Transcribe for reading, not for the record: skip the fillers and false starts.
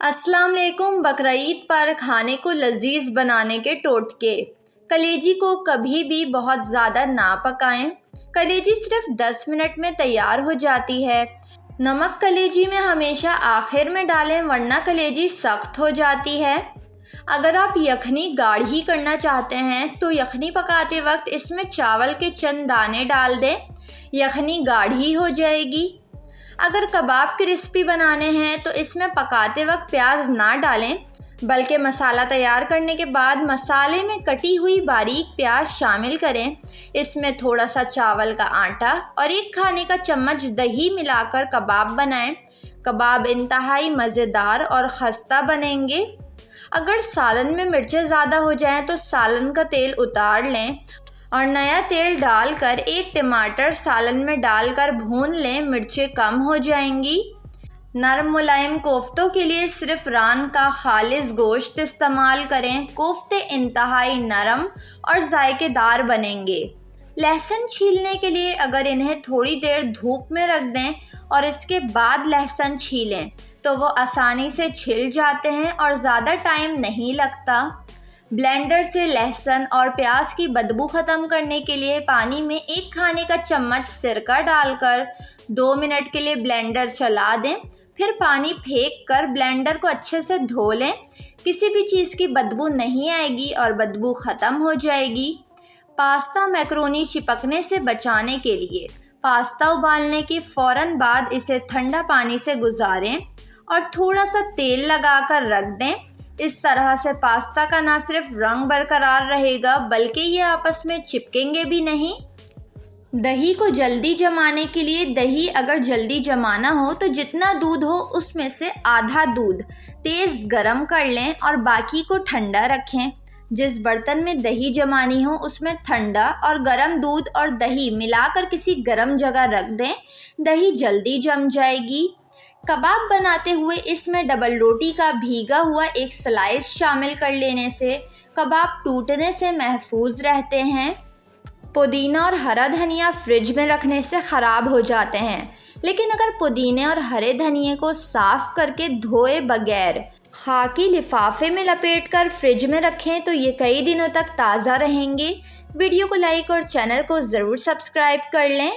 अस्सलाम वालेकुम। बकरीद पर खाने को लजीज बनाने के टोटके। कलेजी को कभी भी बहुत ज़्यादा ना पकाएं। कलेजी सिर्फ 10 मिनट में तैयार हो जाती है। नमक कलेजी में हमेशा आखिर में डालें वरना कलेजी सख्त हो जाती है। अगर आप यखनी गाढ़ी करना चाहते हैं तो यखनी पकाते वक्त इसमें चावल के चंद दाने डाल दें, यखनी गाढ़ी हो जाएगी। अगर कबाब क्रिस्पी बनाने हैं तो इसमें पकाते वक्त प्याज ना डालें, बल्कि मसाला तैयार करने के बाद मसाले में कटी हुई बारीक प्याज शामिल करें। इसमें थोड़ा सा चावल का आटा और 1 खाने का चम्मच दही मिलाकर कबाब बनाएं। कबाब इंतहाई मज़ेदार और खस्ता बनेंगे। अगर सालन में मिर्चें ज़्यादा हो जाएं तो सालन का तेल उतार लें और नया तेल डालकर 1 टमाटर सालन में डालकर भून लें। मिर्चें कम हो जाएंगी। नरम मुलायम कोफ्तों के लिए सिर्फ रान का खालिस गोश्त इस्तेमाल करें। कोफ्ते इंतहाई नरम और जायकेदार बनेंगे। लहसुन छीलने के लिए अगर इन्हें थोड़ी देर धूप में रख दें और इसके बाद लहसुन छीलें तो वो आसानी से छिल जाते हैं और ज़्यादा टाइम नहीं लगता। ब्लेंडर से लहसुन और प्याज की बदबू ख़त्म करने के लिए पानी में 1 खाने का चम्मच सिरका डालकर 2 मिनट के लिए ब्लेंडर चला दें। फिर पानी फेंक कर ब्लेंडर को अच्छे से धो लें। किसी भी चीज़ की बदबू नहीं आएगी और बदबू ख़त्म हो जाएगी। पास्ता मैक्रोनी चिपकने से बचाने के लिए पास्ता उबालने के फ़ौरन बाद इसे ठंडा पानी से गुजारें और थोड़ा सा तेल लगाकर रख दें। इस तरह से पास्ता का ना सिर्फ रंग बरकरार रहेगा बल्कि ये आपस में चिपकेंगे भी नहीं। दही को जल्दी जमाने के लिए दही अगर जल्दी जमाना हो तो जितना दूध हो उसमें से आधा दूध तेज़ गरम कर लें और बाकी को ठंडा रखें। जिस बर्तन में दही जमानी हो उसमें ठंडा और गरम दूध और दही मिलाकर किसी गरम जगह रख दें। दही जल्दी जम जाएगी। कबाब बनाते हुए इसमें डबल रोटी का भीगा हुआ 1 स्लाइस शामिल कर लेने से कबाब टूटने से महफूज रहते हैं। पुदीना और हरा धनिया फ्रिज में रखने से ख़राब हो जाते हैं, लेकिन अगर पुदीने और हरे धनिए को साफ़ करके धोए बगैर खाकी लिफाफे में लपेटकर फ्रिज में रखें तो ये कई दिनों तक ताज़ा रहेंगे। वीडियो को लाइक और चैनल को ज़रूर सब्सक्राइब कर लें।